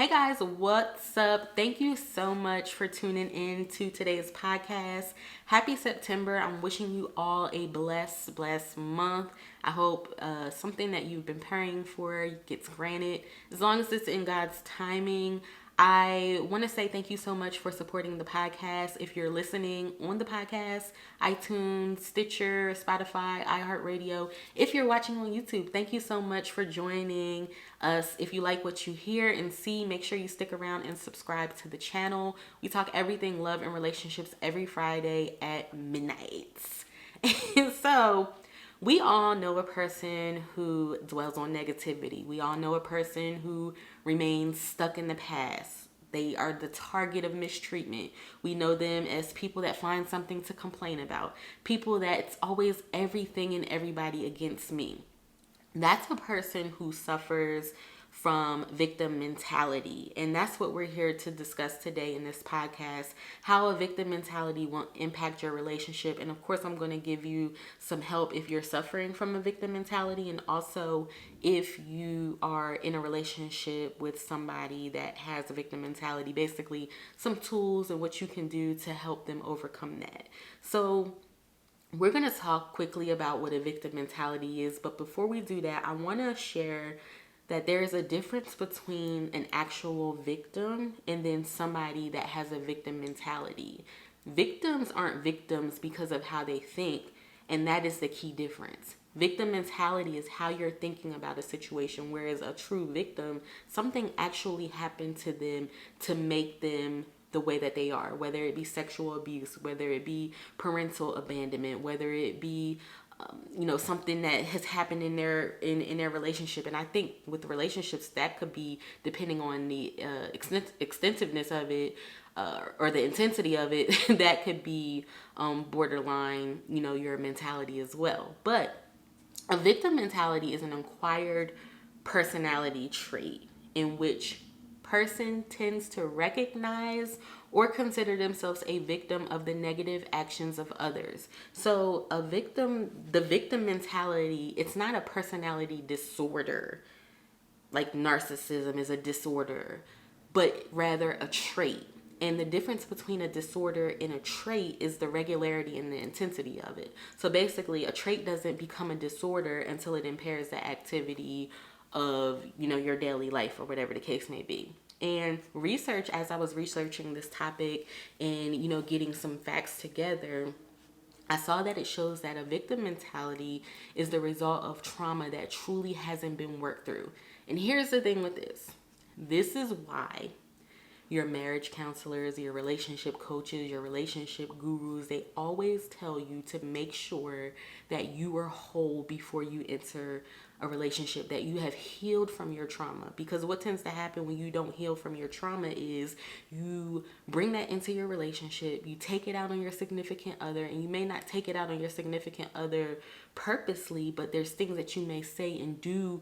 Hey guys, what's up? Thank you so much for tuning in to today's podcast. Happy September. I'm wishing you all a blessed month. I hope something that you've been praying for gets granted as long as it's in God's timing. I want to say thank you so much for supporting the podcast. If you're listening on the podcast, iTunes, Stitcher, Spotify, iHeartRadio. If you're watching on YouTube, thank you so much for joining us. If you like what you hear and see, make sure you stick around and subscribe to the channel. We talk everything love and relationships every Friday at midnight. And so, we all know a person who dwells on negativity. We all know a person who remains stuck in the past. They are the target of mistreatment. We know them as people that find something to complain about. People that's always everything and everybody against me. That's a person who suffers from victim mentality. And that's what we're here to discuss today in this podcast, how a victim mentality will impact your relationship. And of course, I'm going to give you some help if you're suffering from a victim mentality, and also if you are in a relationship with somebody that has a victim mentality, basically some tools and what you can do to help them overcome that. So we're going to talk quickly about what a victim mentality is. But before we do that, I want to share that there is a difference between an actual victim and then somebody that has a victim mentality. Victims aren't victims because of how they think, and that is the key difference. Victim mentality is how you're thinking about a situation, whereas a true victim, something actually happened to them to make them the way that they are, whether it be sexual abuse, whether it be parental abandonment, whether it be something that has happened in their relationship. And I think with relationships, that could be, depending on the extensiveness of it or the intensity of it, that could be borderline, your mentality as well. But a victim mentality is an acquired personality trait in which person tends to recognize or consider themselves a victim of the negative actions of others. So the victim mentality, it's not a personality disorder, like narcissism is a disorder, but rather a trait. And the difference between a disorder and a trait is the regularity and the intensity of it. So basically, a trait doesn't become a disorder until it impairs the activity of, your daily life or whatever the case may be. And research, as I was researching this topic and, getting some facts together, I saw that it shows that a victim mentality is the result of trauma that truly hasn't been worked through. And here's the thing with this. This is why your marriage counselors, your relationship coaches, your relationship gurus, they always tell you to make sure that you are whole before you enter a relationship, that you have healed from your trauma. Because what tends to happen when you don't heal from your trauma is you bring that into your relationship, you take it out on your significant other, and you may not take it out on your significant other purposely, but there's things that you may say and do.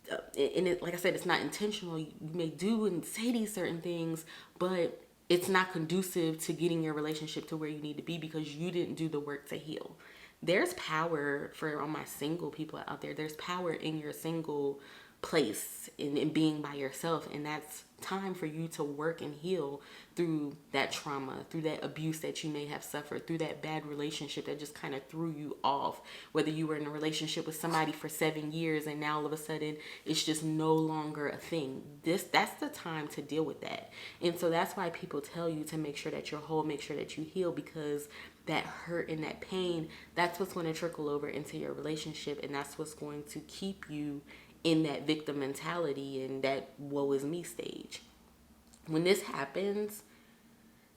And it, like I said, it's not intentional. You may do and say these certain things, but it's not conducive to getting your relationship to where you need to be because you didn't do the work to heal. There's power for all my single people out there. There's power in your single place in being by yourself, and that's time for you to work and heal through that trauma, through that abuse that you may have suffered, through that bad relationship that just kind of threw you off. Whether you were in a relationship with somebody for 7 years and now all of a sudden it's just no longer a thing. That's the time to deal with that. And so that's why people tell you to make sure that you're whole, make sure that you heal, because that hurt and that pain, that's what's going to trickle over into your relationship, and that's what's going to keep you in that victim mentality and that woe is me stage. When this happens,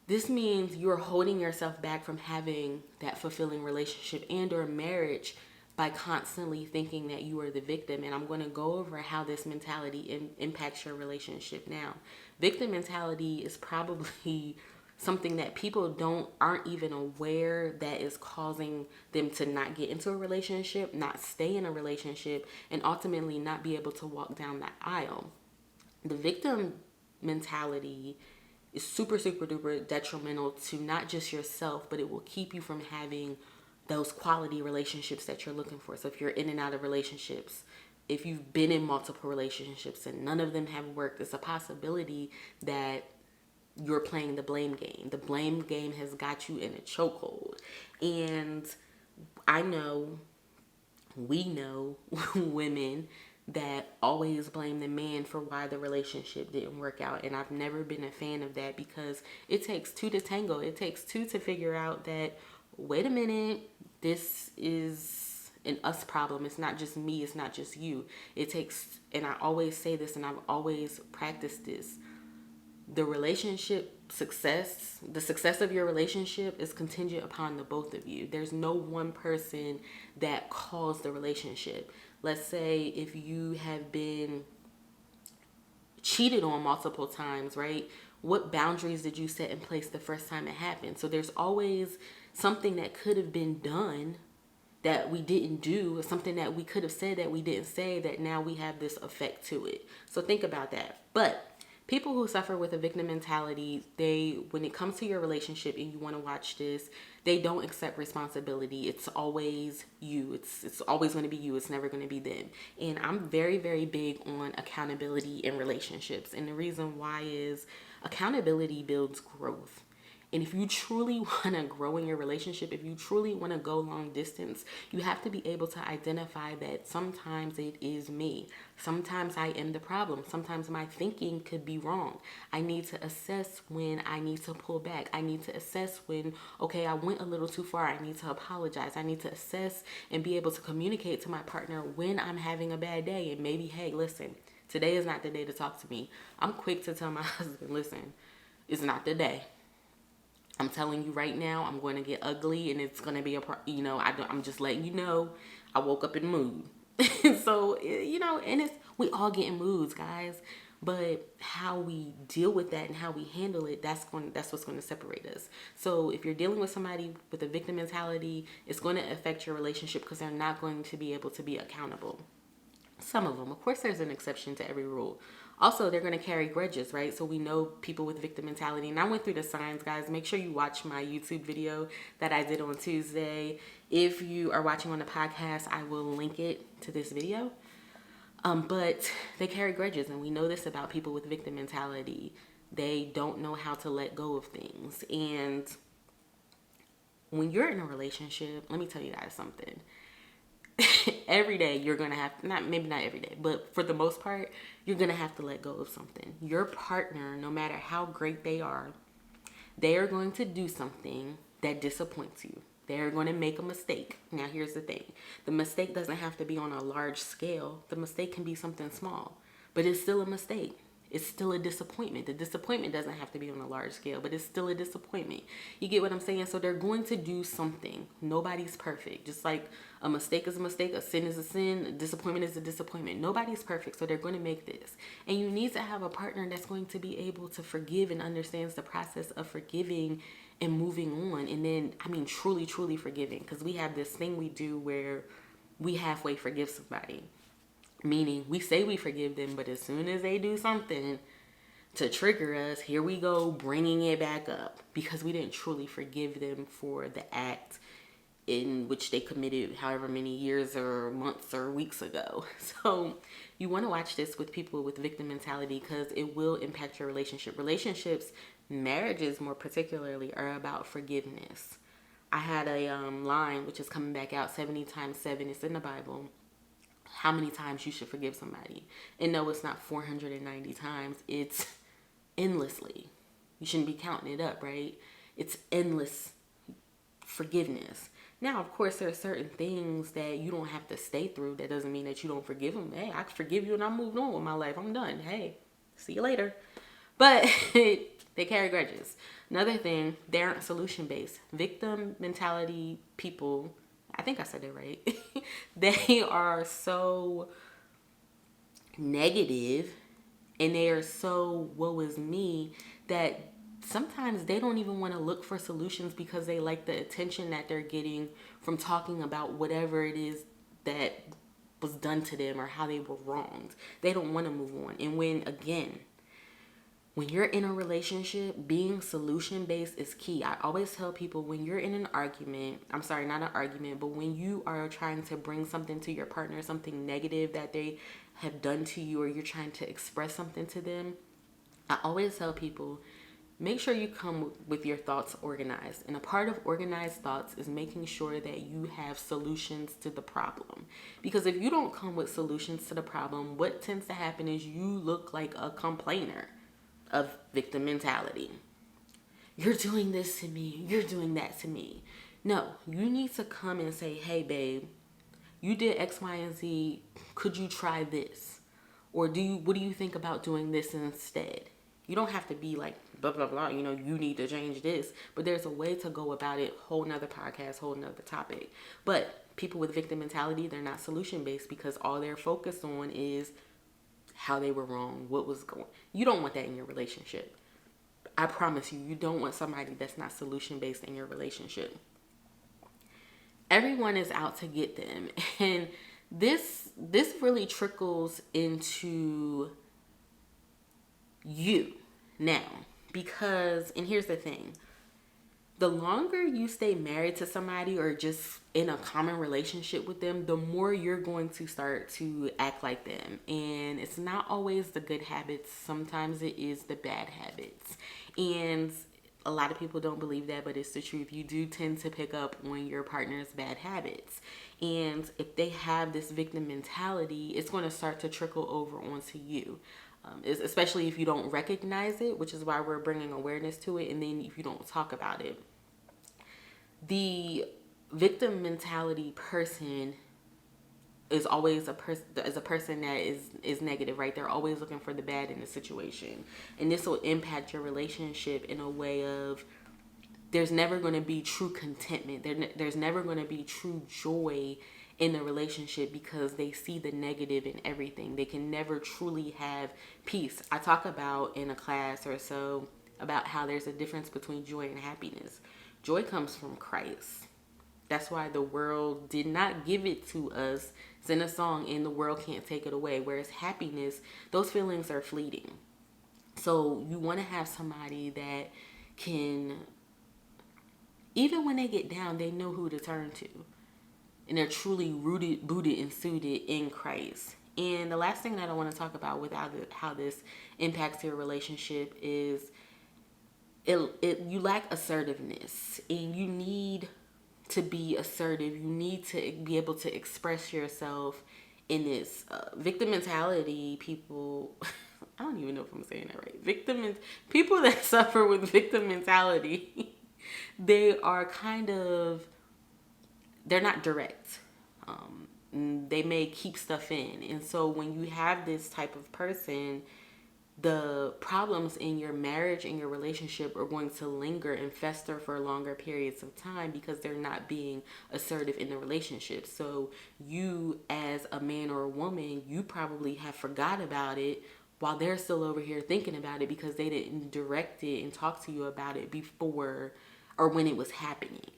this means you're holding yourself back from having that fulfilling relationship and or marriage by constantly thinking that you are the victim. And I'm going to go over how this mentality impacts your relationship now. Victim mentality is probably something that people aren't even aware that is causing them to not get into a relationship, not stay in a relationship, and ultimately not be able to walk down that aisle. The victim mentality is super duper detrimental to not just yourself, but it will keep you from having those quality relationships that you're looking for. So if you're in and out of relationships, if you've been in multiple relationships and none of them have worked, it's a possibility that you're playing the blame game. The blame game has got you in a chokehold. And I know, we know women that always blame the man for why the relationship didn't work out. And I've never been a fan of that, because it takes two to tango. It takes two to figure out that, wait a minute, this is an us problem. It's not just me. It's not just you. It takes, and I always say this and I've always practiced this, the relationship success, the success of your relationship is contingent upon the both of you. There's no one person that caused the relationship. Let's say if you have been cheated on multiple times, right? What boundaries did you set in place the first time it happened? So there's always something that could have been done that we didn't do, or something that we could have said that we didn't say, that now we have this effect to it. So think about that. But people who suffer with a victim mentality, when it comes to your relationship and you want to watch this, they don't accept responsibility. It's always you. It's always going to be you. It's never going to be them. And I'm very, very big on accountability in relationships. And the reason why is accountability builds growth. And if you truly want to grow in your relationship, if you truly want to go long distance, you have to be able to identify that sometimes it is me. Sometimes I am the problem. Sometimes my thinking could be wrong. I need to assess when I need to pull back. I need to assess when, okay, I went a little too far. I need to apologize. I need to assess and be able to communicate to my partner when I'm having a bad day. And maybe, hey, listen, today is not the day to talk to me. I'm quick to tell my husband, listen, it's not the day. I'm telling you right now, I'm going to get ugly, and it's going to be I'm just letting you know, I woke up in mood. So, and we all get in moods, guys. But how we deal with that and how we handle it, that's what's going to separate us. So if you're dealing with somebody with a victim mentality, it's going to affect your relationship, because they're not going to be able to be accountable. Some of them. Of course, there's an exception to every rule. Also, they're going to carry grudges, right? So we know people with victim mentality. And I went through the signs, guys. Make sure you watch my YouTube video that I did on Tuesday. If you are watching on the podcast, I will link it to this video. But they carry grudges. And we know this about people with victim mentality. They don't know how to let go of things. And when you're in a relationship, let me tell you guys something. Every day you're going to have, maybe not every day, but for the most part, you're going to have to let go of something. Your partner, no matter how great they are going to do something that disappoints you. They're going to make a mistake. Now, here's the thing. The mistake doesn't have to be on a large scale. The mistake can be something small, but it's still a mistake. It's still a disappointment. The disappointment doesn't have to be on a large scale, but it's still a disappointment. You get what I'm saying? So they're going to do something. Nobody's perfect. Just like a mistake is a mistake, a sin is a sin, a disappointment is a disappointment. Nobody's perfect, so they're going to make this. And you need to have a partner that's going to be able to forgive and understands the process of forgiving and moving on. And then, truly, truly forgiving. Because we have this thing we do where we halfway forgive somebody. Meaning, we say we forgive them, but as soon as they do something to trigger us, here we go, bringing it back up. Because we didn't truly forgive them for the act in which they committed however many years or months or weeks ago. So you want to watch this with people with victim mentality, because it will impact your relationship. Relationships, marriages more particularly, are about forgiveness. I had a line which is coming back out 70 times 7. It's in the Bible. How many times you should forgive somebody. And no, it's not 490 times. It's endlessly. You shouldn't be counting it up, right? It's endless forgiveness. Now, of course, there are certain things that you don't have to stay through. That doesn't mean that you don't forgive them. Hey, I forgive you and I'm moving on with my life. I'm done. Hey, see you later. But they carry grudges. Another thing, they aren't solution-based. Victim mentality people, I think I said it right. They are so negative and they are so woe is me that sometimes they don't even want to look for solutions, because they like the attention that they're getting from talking about whatever it is that was done to them or how they were wronged. They don't want to move on. And when when you're in a relationship, being solution based is key. I always tell people, when you're in an argument, I'm sorry, not an argument, but when you are trying to bring something to your partner, something negative that they have done to you, or you're trying to express something to them, I always tell people, make sure you come with your thoughts organized. And a part of organized thoughts is making sure that you have solutions to the problem. Because if you don't come with solutions to the problem, what tends to happen is you look like a complainer of victim mentality. You're doing this to me. You're doing that to me. No, you need to come and say, hey, babe, you did X, Y, and Z. Could you try this? Or what do you think about doing this instead? You don't have to be like, blah, blah, blah, you need to change this. But there's a way to go about it. Whole nother podcast, whole nother topic. But people with victim mentality, they're not solution-based, because all they're focused on is how they were wrong, what was going. You don't want that in your relationship. I promise you, you don't want somebody that's not solution-based in your relationship. Everyone is out to get them. And this really trickles into you now, because, and here's the thing, the longer you stay married to somebody or just in a common relationship with them, the more you're going to start to act like them. And it's not always the good habits. Sometimes it is the bad habits. And a lot of people don't believe that, but it's the truth. You do tend to pick up on your partner's bad habits. And if they have this victim mentality, it's going to start to trickle over onto you. Especially if you don't recognize it, which is why we're bringing awareness to it. And then if you don't talk about it, the victim mentality person is always a person that is negative, right? They're always looking for the bad in the situation, and this will impact your relationship in a way of, there's never going to be true contentment. There's never going to be true joy in the relationship, because they see the negative in everything. They can never truly have peace. I talk about in a class or so about how there's a difference between joy and happiness. Joy comes from Christ. That's why the world did not give it to us. It's in a song, and the world can't take it away. Whereas happiness, those feelings are fleeting. So you want to have somebody that can, even when they get down, they know who to turn to. And they're truly rooted, booted, and suited in Christ. And the last thing that I want to talk about with how this impacts your relationship is you lack assertiveness, and you need to be assertive. You need to be able to express yourself in this victim mentality. People, I don't even know if I'm saying that right. People that suffer with victim mentality, they are they're not direct. They may keep stuff in. And so when you have this type of person, the problems in your marriage and your relationship are going to linger and fester for longer periods of time, because they're not being assertive in the relationship. So you, as a man or a woman, you probably have forgot about it while they're still over here thinking about it, because they didn't direct it and talk to you about it before or when it was happening.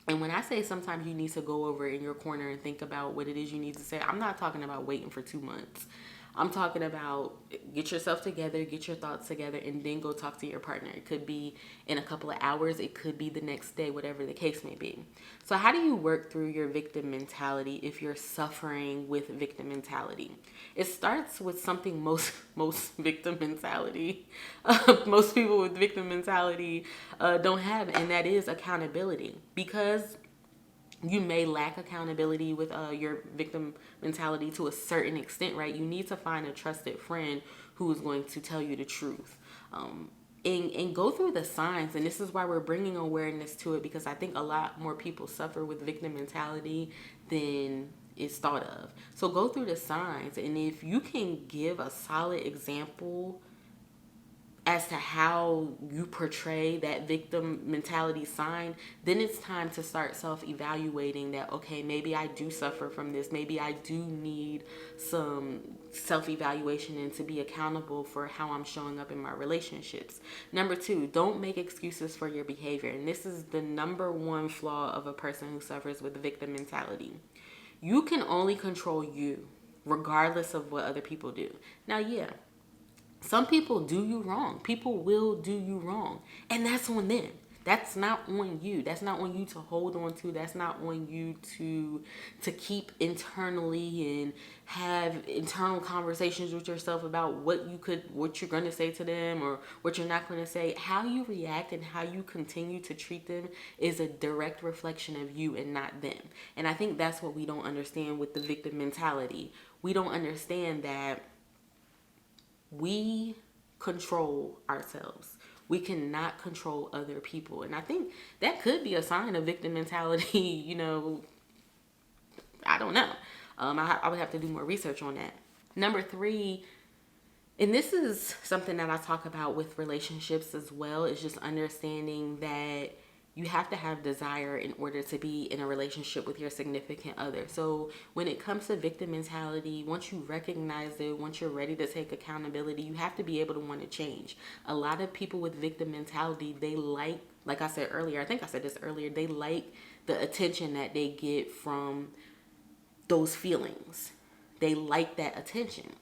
And when I say sometimes you need to go over in your corner and think about what it is you need to say, I'm not talking about waiting for 2 months. I'm talking about get yourself together, get your thoughts together, and then go talk to your partner. It could be in a couple of hours. It could be the next day, whatever the case may be. So how do you work through your victim mentality if you're suffering with victim mentality? It starts with something most victim mentality, most people with victim mentality don't have, and that is accountability. Because you may lack accountability with your victim mentality to a certain extent, right? You need to find a trusted friend who is going to tell you the truth. And go through the signs. And this is why we're bringing awareness to it, because I think a lot more people suffer with victim mentality than is thought of. So go through the signs. And if you can give a solid example as to how you portray that victim mentality sign, then it's time to start self-evaluating that, okay, maybe I do suffer from this. Maybe I do need some self-evaluation and to be accountable for how I'm showing up in my relationships. Number 2, don't make excuses for your behavior. And this is the number 1 flaw of a person who suffers with victim mentality. You can only control you, regardless of what other people do. Now, yeah, Some people do you wrong. People will do you wrong. And that's on them. That's not on you. That's not on you to hold on to. That's not on you to keep internally and have internal conversations with yourself about what you're going to say to them or what you're not going to say. How you react and how you continue to treat them is a direct reflection of you and not them. And I think that's what we don't understand with the victim mentality. We don't understand that we control ourselves. We cannot control other people. And I think that could be a sign of victim mentality, I don't know. I would have to do more research on that. Number 3, and this is something that I talk about with relationships as well, is just understanding that you have to have desire in order to be in a relationship with your significant other. So when it comes to victim mentality, once you recognize it, once you're ready to take accountability, you have to be able to want to change. A lot of people with victim mentality, they like I said earlier, I think I said this earlier, they like the attention that they get from those feelings. They like that attention.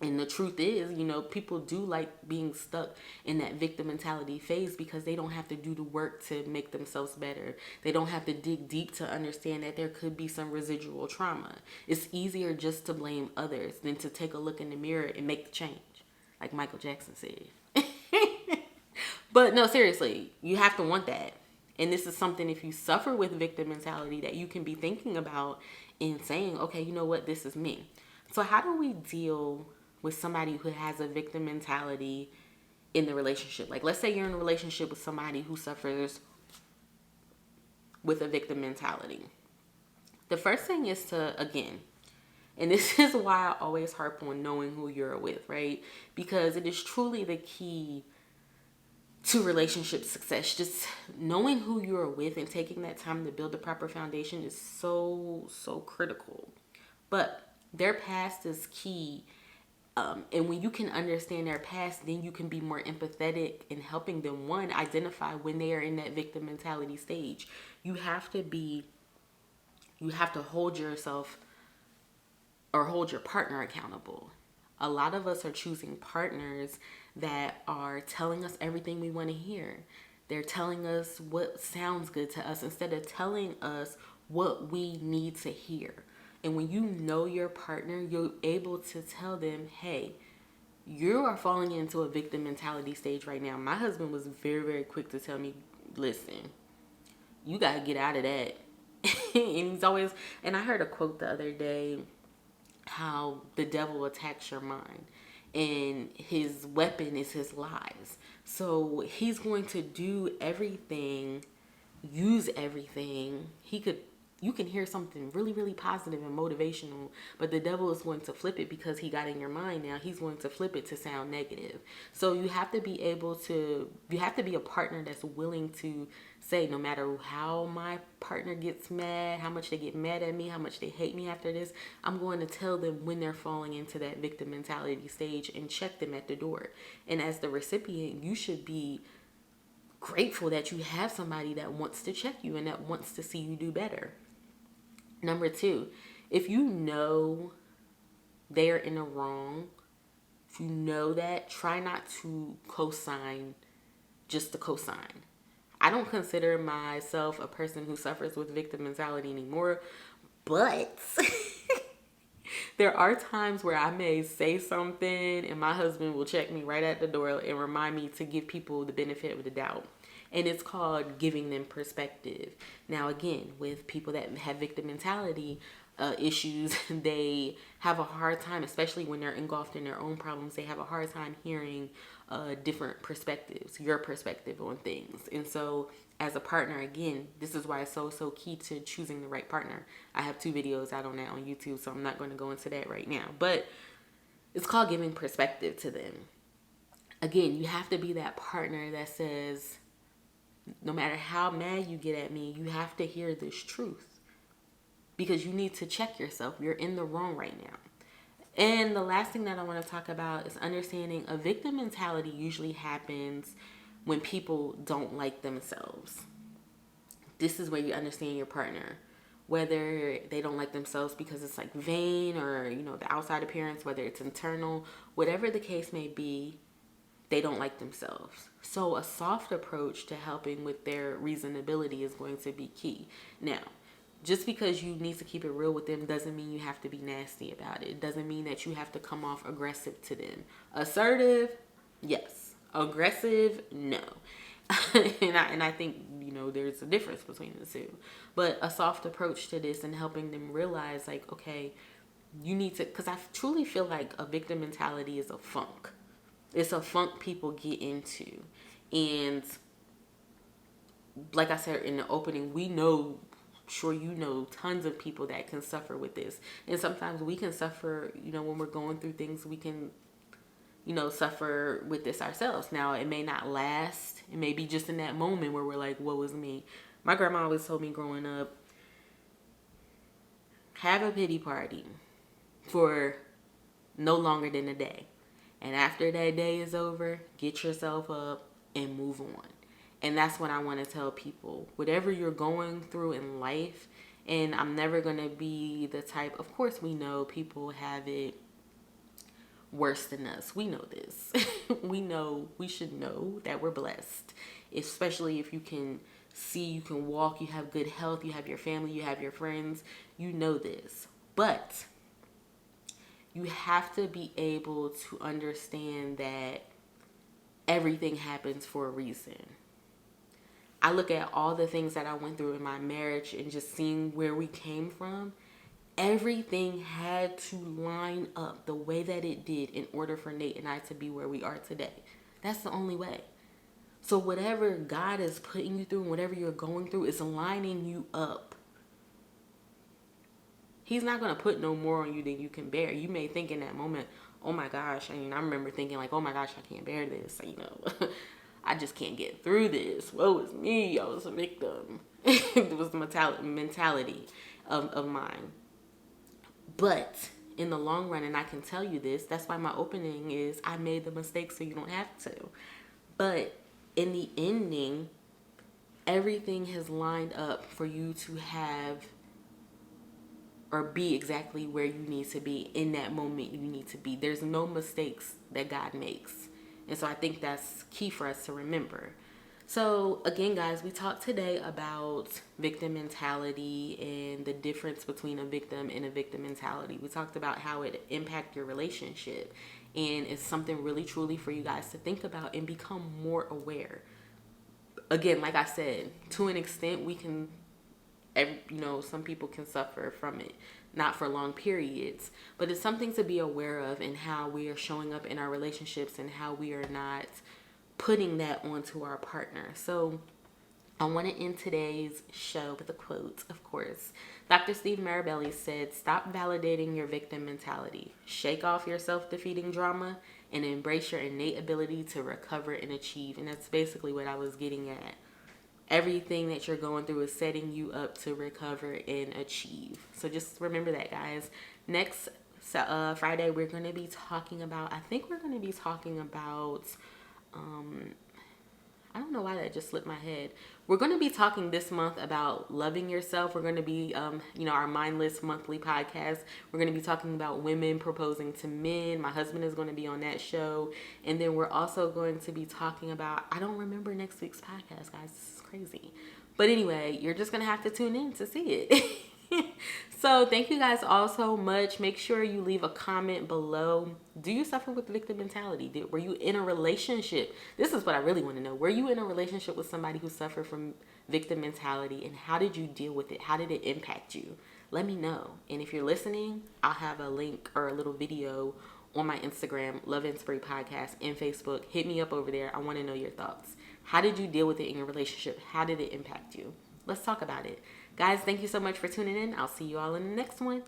And the truth is, people do like being stuck in that victim mentality phase because they don't have to do the work to make themselves better. They don't have to dig deep to understand that there could be some residual trauma. It's easier just to blame others than to take a look in the mirror and make the change, like Michael Jackson said. But no, seriously, you have to want that. And this is something, if you suffer with victim mentality, that you can be thinking about and saying, okay, you know what, this is me. So how do we deal with somebody who has a victim mentality in the relationship? Like, let's say you're in a relationship with somebody who suffers with a victim mentality. The first thing is to, again, and this is why I always harp on knowing who you're with, right? Because it is truly the key to relationship success. Just knowing who you're with and taking that time to build the proper foundation is so critical. But their past is key. And when you can understand their past, then you can be more empathetic in helping them, one, identify when they are in that victim mentality stage. You have to hold yourself or hold your partner accountable. A lot of us are choosing partners that are telling us everything we want to hear. They're telling us what sounds good to us instead of telling us what we need to hear. And when you know your partner, you're able to tell them, hey, you are falling into a victim mentality stage right now. My husband was very, very quick to tell me, listen, you got to get out of that. And I heard a quote the other day, how the devil attacks your mind and his weapon is his lies. So he's going to do everything, use everything. You can hear something really, really positive and motivational, but the devil is going to flip it because he got in your mind now. He's going to flip it to sound negative. So you have to be a partner that's willing to say, no matter how my partner gets mad, how much they get mad at me, how much they hate me after this, I'm going to tell them when they're falling into that victim mentality stage and check them at the door. And as the recipient, you should be grateful that you have somebody that wants to check you and that wants to see you do better. Number 2, if you know they're in the wrong, if you know that, try not to co-sign just to co-sign. I don't consider myself a person who suffers with victim mentality anymore, but there are times where I may say something and my husband will check me right at the door and remind me to give people the benefit of the doubt. And it's called giving them perspective. Now, again, with people that have victim mentality issues, they have a hard time, especially when they're engulfed in their own problems, they have a hard time hearing different perspectives, your perspective on things. And so as a partner, again, this is why it's so key to choosing the right partner. I have 2 videos out on that on YouTube, so I'm not going to go into that right now. But it's called giving perspective to them. Again, you have to be that partner that says, no matter how mad you get at me, you have to hear this truth. Because you need to check yourself. You're in the wrong right now. And the last thing that I want to talk about is understanding a victim mentality usually happens when people don't like themselves. This is where you understand your partner. whether they don't like themselves because it's like vain or, you know, the outside appearance, whether it's internal, whatever the case may be, they don't like themselves. So a soft approach to helping with their reasonability is going to be key. Now, just because you need to keep it real with them doesn't mean you have to be nasty about it. It doesn't mean that you have to come off aggressive to them. Assertive, yes. Aggressive, no. and I think, you know, there's a difference between the two. But a soft approach to this and helping them realize, like, okay, you need to, because I truly feel like a victim mentality is a funk. It's a funk people get into. And like I said in the opening, we know, sure you know, tons of people that can suffer with this. And sometimes we can suffer, you know, when we're going through things, we can, you know, suffer with this ourselves. Now, it may not last. It may be just in that moment where we're like, what was me? My grandma always told me growing up, have a pity party for no longer than a day. And after that day is over, get yourself up and move on. And that's what I want to tell people. Whatever you're going through in life, and I'm never going to be the type, of course we know people have it worse than us. We know this. We should know that we're blessed. Especially if you can see, you can walk, you have good health, you have your family, you have your friends. You know this. But you have to be able to understand that everything happens for a reason. I look at all the things that I went through in my marriage and just seeing where we came from. Everything had to line up the way that it did in order for Nate and I to be where we are today. That's the only way. So whatever God is putting you through and whatever you're going through is lining you up. He's not going to put no more on you than you can bear. You may think in that moment, oh my gosh. I mean, I remember thinking like, oh my gosh, I can't bear this. You know, I just can't get through this. Woe is me. I was a victim. It was the mentality of mine. But in the long run, and I can tell you this, that's why my opening is I made the mistake so you don't have to. But in the ending, everything has lined up for you to have or be exactly where you need to be in that moment you need to be. There's no mistakes that God makes. And so I think that's key for us to remember. So again, guys, we talked today about victim mentality and the difference between a victim and a victim mentality. We talked about how it impacts your relationship, and it's something really truly for you guys to think about and become more aware. Again, like I said, to an extent, we can, you know, some people can suffer from it, not for long periods, but it's something to be aware of in how we are showing up in our relationships and how we are not putting that onto our partner. So I want to end today's show with a quote, of course. Dr. Steve Marabelli said, "Stop validating your victim mentality. Shake off your self-defeating drama and embrace your innate ability to recover and achieve." And that's basically what I was getting at. Everything that you're going through is setting you up to recover and achieve. So just remember that, guys. Next Friday, we're going to be talking about, I don't know why that just slipped my head. We're going to be talking this month about loving yourself. We're going to be, our Mindless Monthly podcast. We're going to be talking about women proposing to men. My husband is going to be on that show. And then we're also going to be talking about, I don't remember next week's podcast, guys. This is crazy. But anyway, you're just going to have to tune in to see it. So thank you guys all so much. Make sure you leave a comment below. Do you suffer with victim mentality? Were you in a relationship? This is what I really want to know. Were you in a relationship with somebody who suffered from victim mentality, and how did you deal with it? How did it impact you? Let me know. And if you're listening, I'll have a link or a little video on my Instagram, Love Inspiry Podcast, and Facebook. Hit me up over there. I want to know your thoughts. How did you deal with it in your relationship? How did it impact you? Let's talk about it. Guys, thank you so much for tuning in. I'll see you all in the next one.